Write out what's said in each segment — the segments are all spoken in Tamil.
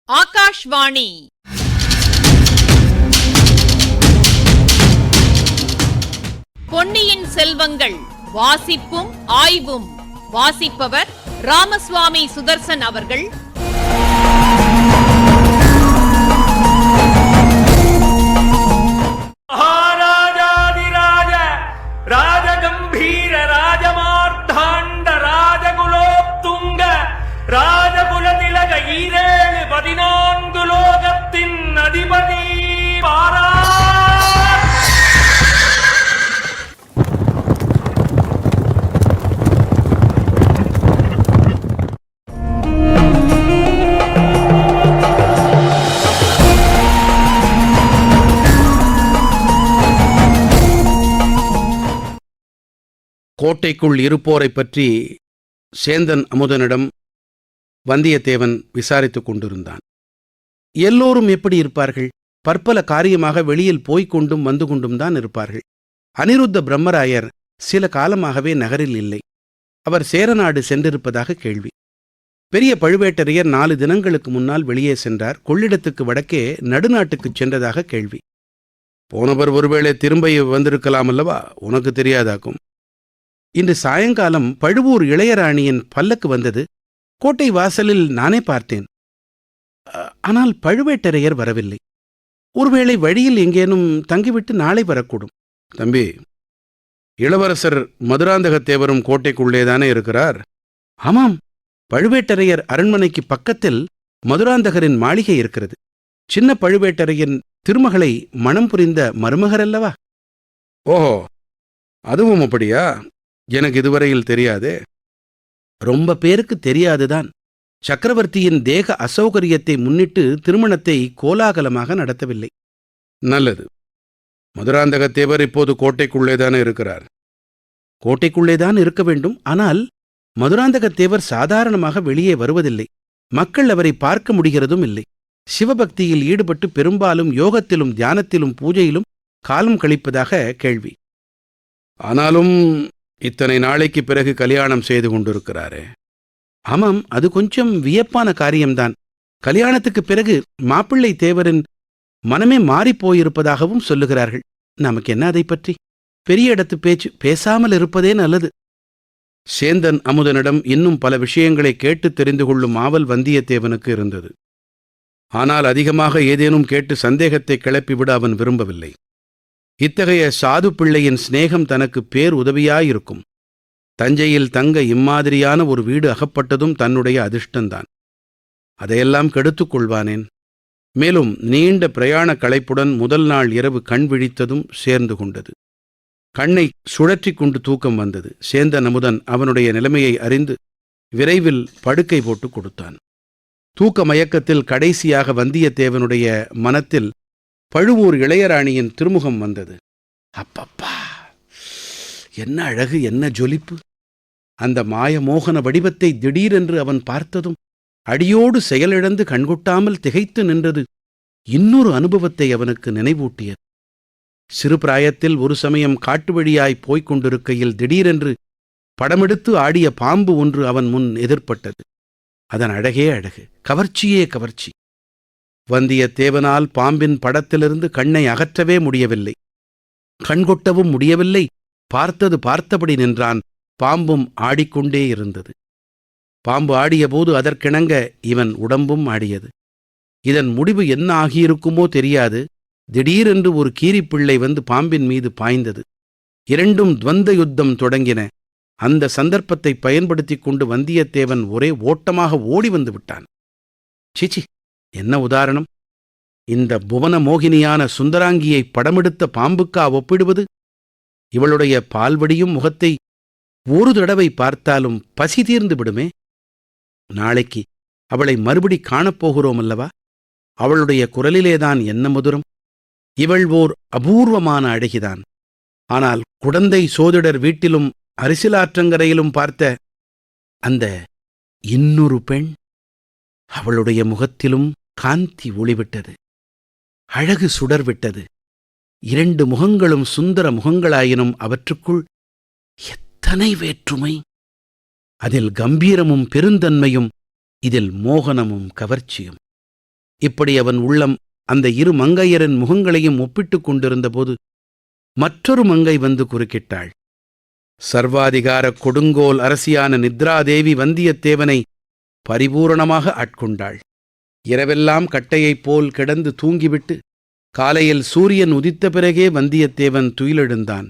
ஆகாஷ்வாணி பொன்னியின் செல்வங்கள் வாசிப்பும் ஆய்வும். வாசிப்பவர் ராமசுவாமி சுதர்சன் அவர்கள். மகாராஜாதிராஜ ராஜகம்பீர ராஜமார்த்தாண்ட ராஜகுலோத்துங்க ராஜகுலதிலக ஈரேழு 14 லோகத்தின் அதிபதி பாரா. கோட்டைக்குள் இருப்போரைப் பற்றி சேந்தன் அமுதனிடம் வந்தியத்தேவன் விசாரித்துக் கொண்டிருந்தான். எல்லோரும் எப்படி இருப்பார்கள்? பற்பல காரியமாக வெளியில் போய்க் கொண்டும் வந்து கொண்டும் தான் இருப்பார்கள். அனிருத்த பிரம்மராயர் சில காலமாகவே நகரில் இல்லை. அவர் சேரநாடு சென்றிருப்பதாக கேள்வி. பெரிய பழுவேட்டரையர் 4 தினங்களுக்கு முன்னால் வெளியே சென்றார். கொள்ளிடத்துக்கு வடக்கே நடுநாட்டுக்குச் சென்றதாக கேள்வி. போனவர் ஒருவேளை திரும்ப வந்திருக்கலாம் அல்லவா? உனக்கு தெரியாதாக்கும். இன்று சாயங்காலம் பழுவூர் இளையராணியின் பல்லக்கு வந்தது. கோட்டை வாசலில் நானே பார்த்தேன். ஆனால் பழுவேட்டரையர் வரவில்லை. ஒருவேளை வழியில் எங்கேனும் தங்கிவிட்டு நாளை வரக்கூடும். தம்பி, இளவரசர் மதுராந்தகத்தேவரும் கோட்டைக்குள்ளேதானே இருக்கிறார்? ஆமாம், பழுவேட்டரையர் அரண்மனைக்கு பக்கத்தில் மதுராந்தகரின் மாளிகை இருக்கிறது. சின்ன பழுவேட்டரையன் திருமகளை மணம் புரிந்த மருமகர் அல்லவா? ஓஹோ, அதுவும் அப்படியா? எனக்கு இதுவரையில் தெரியாதே. ரொம்ப பேருக்கு தெரியாதுதான். சக்கரவர்த்தியின் தேக அசௌகரியத்தை முன்னிட்டு திருமணத்தை கோலாகலமாக நடத்தவில்லை. நல்லது. மதுராந்தகத்தேவர் இப்போது கோட்டைக்குள்ளேதானே இருக்கிறார்? கோட்டைக்குள்ளேதான் இருக்க வேண்டும். ஆனால் மதுராந்தகத்தேவர் சாதாரணமாக வெளியே வருவதில்லை. மக்கள் அவரை பார்க்க முடிகிறதும் இல்லை. சிவபக்தியில் ஈடுபட்டு பெரும்பாலும் யோகத்திலும் தியானத்திலும் பூஜையிலும் காலம் கழிப்பதாக கேள்வி. ஆனாலும் இத்தனை நாளைக்கு பிறகு கல்யாணம் செய்து கொண்டிருக்கிறாரே. ஆமாம், அது கொஞ்சம் வியப்பான காரியம்தான். கல்யாணத்துக்கு பிறகு மாப்பிள்ளை தேவரின் மனமே மாறிப்போயிருப்பதாகவும் சொல்லுகிறார்கள். நமக்கு என்ன அதை பற்றி? பெரிய இடத்து பேச்சு பேசாமல் இருப்பதே நல்லது. சேந்தன் அமுதனிடம் இன்னும் பல விஷயங்களை கேட்டு தெரிந்து கொள்ளும் ஆவல் வந்தியத்தேவனுக்கு இருந்தது. ஆனால் அதிகமாக ஏதேனும் கேட்டு சந்தேகத்தை கிளப்பிவிட அவன் விரும்பவில்லை. இத்தகைய சாது பிள்ளையின் சிநேகம் தனக்கு பேர் உதவியாயிருக்கும். தஞ்சையில் தங்க இம்மாதிரியான ஒரு வீடு அகப்பட்டதும் தன்னுடைய அதிர்ஷ்டந்தான். அதையெல்லாம் கெடுத்துக் கொள்வானேன்? மேலும் நீண்ட பிரயாண களைப்புடன் முதல் நாள் இரவு கண் விழித்ததும் சேர்ந்து கொண்டது. கண்ணை சுழற்றி கொண்டு தூக்கம் வந்தது. சேந்தன் அமுதன் அவனுடைய நிலைமையை அறிந்து விரைவில் படுக்கை போட்டு கொடுத்தான். தூக்க மயக்கத்தில் கடைசியாக வந்தியத்தேவனுடைய மனத்தில் பழுவூர் இளையராணியின் திருமுகம் வந்தது. அப்பப்பா, என்ன அழகு, என்ன ஜொலிப்பு! அந்த மாயமோகன வடிவத்தை திடீரென்று அவன் பார்த்ததும் அடியோடு செயலிழந்து கண்கொட்டாமல் திகைத்து நின்றது இன்னொரு அனுபவத்தை அவனுக்கு நினைவூட்டியது. சிறு பிராயத்தில் ஒரு சமயம் காட்டு வழியாய் போய்க் கொண்டிருக்கையில் திடீரென்று படமெடுத்து ஆடிய பாம்பு ஒன்று அவன் முன் எதிர்ப்பட்டது. அதன் அழகே அழகு, கவர்ச்சியே கவர்ச்சி. வந்தியத்தேவனால் பாம்பின் படத்திலிருந்து கண்ணை அகற்றவே முடியவில்லை. கண்கொட்டவும் முடியவில்லை. பார்த்தது பார்த்தபடி நின்றான். பாம்பும் ஆடிக்கொண்டே இருந்தது. பாம்பு ஆடியபோது அதற்கிணங்க இவன் உடம்பும் ஆடியது. இதன் முடிவு என்ன ஆகியிருக்குமோ தெரியாது. திடீரென்று ஒரு கீரிப்பிள்ளை வந்து பாம்பின் மீது பாய்ந்தது. இரண்டும் துவந்த யுத்தம் தொடங்கின. அந்த சந்தர்ப்பத்தை பயன்படுத்திக் கொண்டு வந்தியத்தேவன் ஒரே ஓட்டமாக ஓடி வந்து விட்டான். சீச்சி, என்ன உதாரணம்! இந்த புவன மோகினியான சுந்தராங்கியை படமெடுத்த பாம்புக்கா ஒப்பிடுவது? இவளுடைய பால்வடியும் முகத்தை ஒரு தடவை பார்த்தாலும் பசி தீர்ந்து விடுமே. நாளைக்கு அவளை மறுபடி காணப்போகிறோம் அல்லவா? அவளுடைய குரலிலேதான் என்ன மதுரம்! இவள் ஓர் அபூர்வமான அழகிதான். ஆனால் குடந்தை சோதிடர் வீட்டிலும் அரிசிலாற்றங்கரையிலும் பார்த்த அந்த இன்னொரு பெண், அவளுடைய முகத்திலும் காந்தி ஒளிவிட்டது, அழகு சுடர்விட்டது. 2 முகங்களும் சுந்தர முகங்களாயினும் அவற்றுக்குள் எத்தனை வேற்றுமை! அதில் கம்பீரமும் பெருந்தன்மையும், இதில் மோகனமும் கவர்ச்சியும். இப்படி அவன் உள்ளம் அந்த இரு மங்கையரின் முகங்களையும் ஒப்பிட்டுக் கொண்டிருந்தபோது மற்றொரு மங்கை வந்து குறுக்கிட்டாள். சர்வாதிகார கொடுங்கோல் அரசியான நித்ராதேவி வந்தியத்தேவனை பரிபூரணமாக ஆட்கொண்டாள். இரவெல்லாம் கட்டையைப் போல் கிடந்து தூங்கிவிட்டு காலையில் சூரியன் உதித்த பிறகே வந்தியத்தேவன் துயிலெழுந்தான்.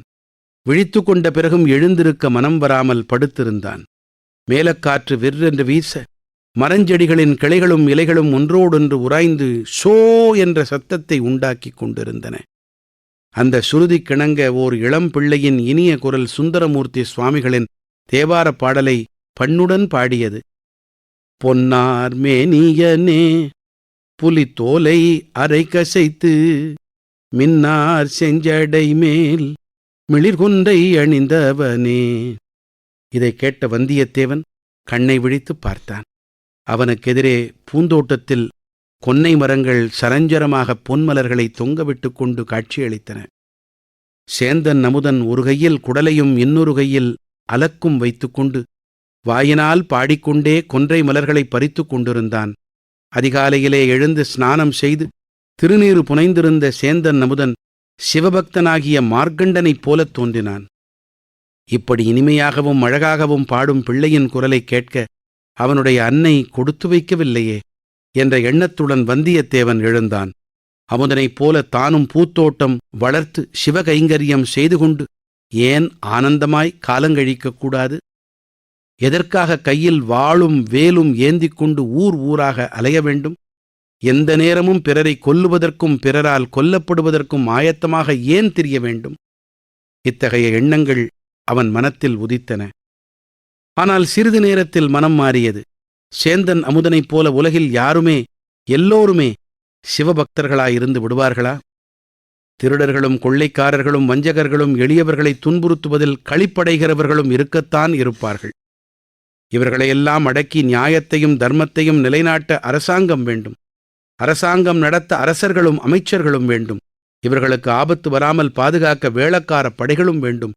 விழித்து கொண்ட பிறகும் எழுந்திருக்க மனம் வராமல் படுத்திருந்தான். மேலக்காற்று விற்றென்று வீச மரஞ்செடிகளின் கிளைகளும் இலைகளும் ஒன்றோடொன்று உராய்ந்து ஷோ என்ற சத்தத்தை உண்டாக்கிக் கொண்டிருந்தன. அந்த சுருதிக்கிணங்க ஓர் இளம் பிள்ளையின் இனிய குரல் சுந்தரமூர்த்தி சுவாமிகளின் தேவாரப் பாடலை பண்ணுடன் பாடியது. பொன்னார் மேனியனே புலித்தோலை அரை கசைத்து மின்னார் செஞ்சடை மேல் மிளிர்கொன்றை அணிந்தவனே. இதைக் கேட்ட வந்தியத்தேவன் கண்ணை விழித்துப் பார்த்தான். அவனுக்கெதிரே பூந்தோட்டத்தில் கொன்னை மரங்கள் சரஞ்சரமாக பொன்மலர்களை தொங்கவிட்டு கொண்டு காட்சியளித்தன. சேந்தன் அமுதன் ஒரு கையில் குடலையும் இன்னொரு கையில் அலக்கும் வைத்துக்கொண்டு வாயினால் பாடிக்கொண்டே கொன்றை மலர்களை பறித்துக் கொண்டிருந்தான். அதிகாலையிலே எழுந்து ஸ்நானம் செய்து திருநீறு புனைந்திருந்த சேந்தன் அமுதன் சிவபக்தனாகிய மார்க்கண்டனைப் போலத் தோன்றினான். இப்படி இனிமையாகவும் அழகாகவும் பாடும் பிள்ளையின் குரலை கேட்க அவனுடைய அன்னை கொடுத்து வைக்கவில்லையே என்ற எண்ணத்துடன் வந்தியத்தேவன் எழுந்தான். அமுதனைப் போல தானும் பூத்தோட்டம் வளர்த்து சிவகைங்கரியம் செய்து கொண்டு ஏன் ஆனந்தமாய் காலங்கழிக்கக்கூடாது? எதற்காக கையில் வாளும் வேலும் ஏந்திக் கொண்டு ஊர் ஊராக அலைய வேண்டும்? எந்த நேரமும் பிறரை கொல்லுவதற்கும் பிறரால் கொல்லப்படுவதற்கும் ஆயத்தமாக ஏன் திரிய வேண்டும்? இத்தகைய எண்ணங்கள் அவன் மனத்தில் உதித்தன. ஆனால் சிறிது நேரத்தில் மனம் மாறியது. சேந்தன் அமுதனைப் போல உலகில் யாருமே எல்லோருமே சிவபக்தர்களாயிருந்து விடுவார்களா? திருடர்களும் கொள்ளைக்காரர்களும் வஞ்சகர்களும் எளியவர்களை துன்புறுத்துவதில் களிப்படைகிறவர்களும் இருக்கத்தான் இருப்பார்கள். இவர்களையெல்லாம் அடக்கி நியாயத்தையும் தர்மத்தையும் நிலைநாட்ட அரசாங்கம் வேண்டும். அரசாங்கம் நடத்த அரசர்களும் அமைச்சர்களும் வேண்டும். இவர்களுக்கு ஆபத்து வராமல் பாதுகாக்க வேளக்கார படைகளும் வேண்டும்.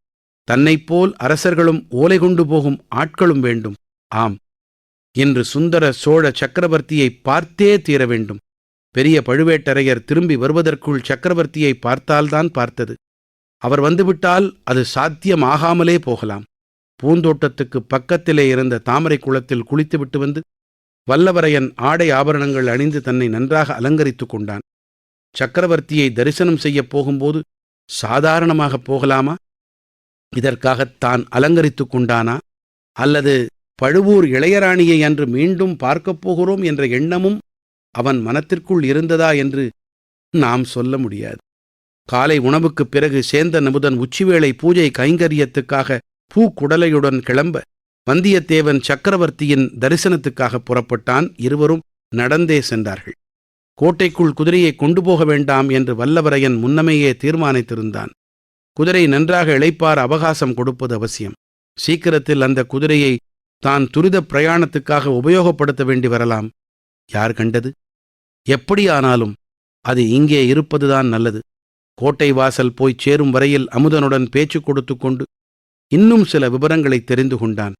தன்னைப்போல் அரசர்களும் ஓலை கொண்டு போகும் ஆட்களும் வேண்டும். ஆம், இன்று சுந்தர சோழ சக்கரவர்த்தியை பார்த்தே தீர வேண்டும். பெரிய பழுவேட்டரையர் திரும்பி வருவதற்குள் சக்கரவர்த்தியை பார்த்தால்தான் பார்த்தது. அவர் வந்துவிட்டால் அது சாத்தியமாகாமலே போகலாம். பூந்தோட்டத்துக்கு பக்கத்திலே இருந்த தாமரை குளத்தில் குளித்துவிட்டு வந்து வல்லவரையன் ஆடை ஆபரணங்கள் அணிந்து தன்னை நன்றாக அலங்கரித்துக் கொண்டான். சக்கரவர்த்தியை தரிசனம் செய்யப் போகும்போது சாதாரணமாக போகலாமா? இதற்காகத்தான் அலங்கரித்துக் கொண்டானா? அல்லது பழுவூர் இளையராணியை அன்று மீண்டும் பார்க்கப் போகிறோம் என்ற எண்ணமும் அவன் மனத்திற்குள் இருந்ததா என்று நாம் சொல்ல முடியாது. காலை உணவுக்குப் பிறகு சேந்தன் அமுதன் உச்சிவேளை பூஜை கைங்கரியத்துக்காக பூக்குடலையுடன் கிளம்ப வந்தியத்தேவன் சக்கரவர்த்தியின் தரிசனத்துக்காக புறப்பட்டான். இருவரும் நடந்தே சென்றார்கள். கோட்டைக்குள் குதிரையை கொண்டு போக வேண்டாம் என்று வல்லவரையன் முன்னமேயே தீர்மானித்திருந்தான். குதிரை நன்றாக இளைப்பார அவகாசம் கொடுப்பது அவசியம். சீக்கிரத்தில் அந்த குதிரையை தான் துரித பிரயாணத்துக்காக உபயோகப்படுத்த வேண்டி வரலாம். யார் கண்டது? எப்படியானாலும் அது இங்கே இருப்பதுதான் நல்லது. கோட்டை வாசல் போய்ச் சேரும் வரையில் அமுதனுடன் பேச்சு கொடுத்து கொண்டு இன்னும் சில விவரங்களை தெரிந்து கொண்டான்.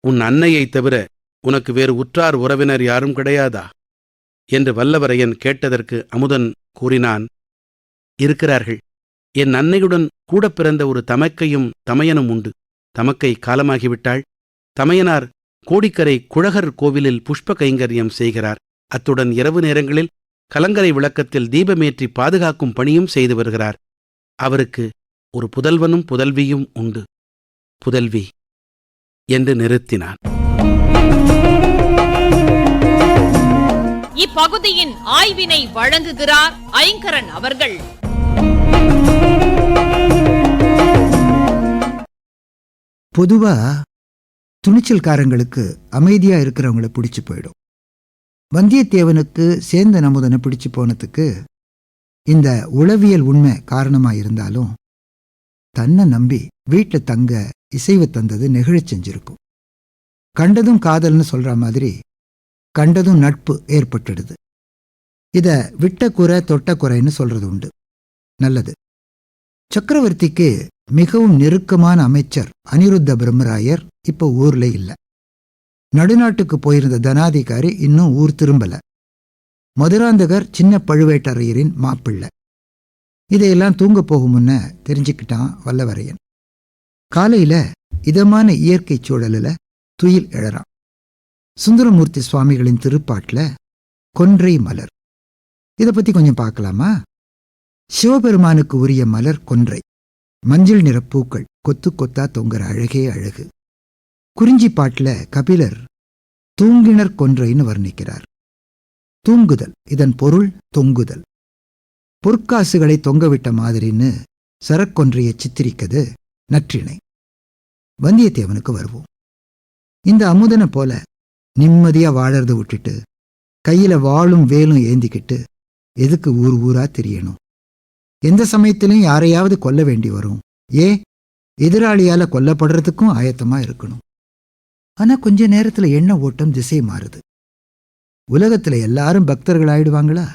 உன் அன்னையைத் தவிர உனக்கு வேறு உற்றார் உறவினர் யாரும் கிடையாதா என்று வல்லவரையன் கேட்டதற்கு அமுதன் கூறினான், இருக்கிறார்கள். என் அன்னையுடன் கூட பிறந்த ஒரு தமக்கையும் தமையனும் உண்டு. தமக்கை காலமாகிவிட்டாள். தமையனார் கோடிக்கரை குழகர் கோவிலில் புஷ்ப கைங்கரியம் செய்கிறார். அத்துடன் இரவு நேரங்களில் கலங்கரை விளக்கத்தில் தீபமேற்றி பாதுகாக்கும் பணியும் செய்து வருகிறார். அவருக்கு ஒரு புதல்வனும் புதல்வியும் உண்டு. புதல்வி என்று நிறுத்தினான். இப்பகுதியின் ஆய்வினை வழங்குகிறார் ஐங்கரன் அவர்கள். பொதுவா துணிச்சல்காரங்களுக்கு அமைதியா இருக்கிறவங்கள பிடிச்சு போயிடும். வந்தியத்தேவனுக்கு சேந்தன் அமுதனை பிடிச்சு போனதுக்கு இந்த உளவியல் உண்மை காரணமா இருந்தாலும் தன்னை நம்பி வீட்டில் தங்க இசைவு தந்தது நெகிழச் செஞ்சிருக்கும். கண்டதும் காதல்னு சொல்ற மாதிரி கண்டதும் நட்பு ஏற்பட்டுடுது. இத விட்ட குறை தொட்ட குறைன்னு சொல்றது உண்டு. நல்லது. சக்கரவர்த்திக்கு மிகவும் நெருக்கமான அமைச்சர் அனிருத்த பிரம்மராயர் இப்ப ஊர்ல இல்ல. நடுநாட்டுக்கு போயிருந்த தனாதிகாரி இன்னும் ஊர் திரும்பல. மதுராந்தகர் சின்ன பழுவேட்டரையரின் மாப்பிள்ளை. இதையெல்லாம் தூங்க போகும் முன்ன தெரிஞ்சுக்கிட்டான் வல்லவரையன். காலையில இதமான இயற்கை சூழலில் துயில் எழறான். சுந்தரமூர்த்தி சுவாமிகளின் திருப்பாட்டில் கொன்றை மலர், இதை பத்தி கொஞ்சம் பார்க்கலாமா? சிவபெருமானுக்கு உரிய மலர் கொன்றை. மஞ்சள் நிற பூக்கள் கொத்து கொத்தா தொங்குற அழகே அழகு. குறிஞ்சி பாட்டில் கபிலர் தூங்கினர் கொன்றைன்னு வர்ணிக்கிறார். தூங்குதல், இதன் பொருள் தொங்குதல். பொற்காசுகளை தொங்கவிட்ட மாதிரின்னு சரக்கொன்றையை சித்திரிக்கிறது நற்றிணை. வந்தியத்தேவனுக்கு வருவோம். இந்த அமுதனை போல நிம்மதியா வாழறத விட்டுட்டு கையில வாளும் வேலும் ஏந்திக்கிட்டு எதுக்கு ஊர் ஊரா தெரியணும்? எந்த சமயத்திலும் யாரையாவது கொல்ல வேண்டி வரும். எதிராளியால கொல்லப்படுறதுக்கும் ஆயத்தமா இருக்கணும். ஆனா கொஞ்ச நேரத்துல எண்ண ஓட்டம் திசை மாறுது. உலகத்துல எல்லாரும் பக்தர்கள் ஆயிடுவாங்களா?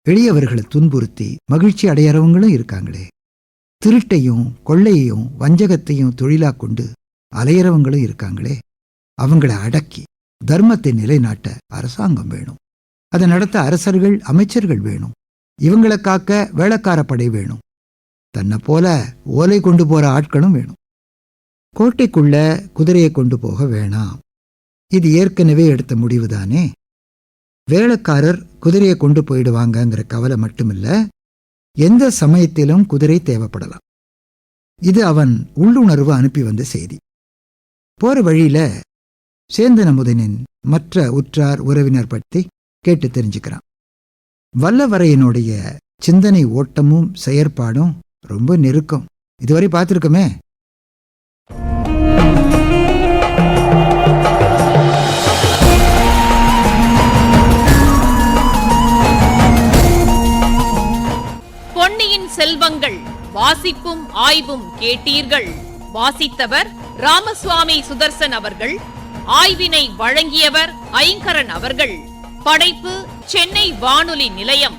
எளியவர்களை துன்புறுத்தி மகிழ்ச்சி அடையறவங்களும் இருக்காங்களே. திருட்டையும் கொள்ளையையும் வஞ்சகத்தையும் தொழிலா கொண்டு அலையறவங்களும் இருக்காங்களே. அவங்கள அடக்கி தர்மத்தை நிலைநாட்ட அரசாங்கம் வேணும். அதை நடத்த அரசர்கள் அமைச்சர்கள் வேணும். இவங்களை காக்க வேளக்கார படை வேணும். தன்னை போல ஓலை கொண்டு போற ஆட்களும் வேணும். கோட்டைக்குள்ள குதிரையை கொண்டு போக வேணாம். இது ஏற்கனவே எடுத்த முடிவுதானே. வேளக்காரர் குதிரையை கொண்டு போயிடுவாங்கங்கிற கவலை மட்டுமில்ல, எந்த சமயத்திலும் குதிரை தேவைப்படலாம். இது அவன் உள்ளுணர்வு அனுப்பி வந்த செய்தி. போற வழியில சேந்தன் அமுதனின் மற்ற உற்றார் உறவினர் பற்றி கேட்டு தெரிஞ்சுக்கிறான். வல்லவரையனுடைய சிந்தனை ஓட்டமும் செயற்பாடும் ரொம்ப நெருக்கம். இதுவரை பார்த்துருக்கோமே. பொன்னியின் செல்வங்கள் வாசிப்பும் ஆய்வும் கேட்டீர்கள். வாசித்தவர் ராமசுவாமி சுதர்சன் அவர்கள். ஆய்வினை வழங்கியவர் ஐங்கரன் அவர்கள். படைப்பு சென்னை வானொலி நிலையம்.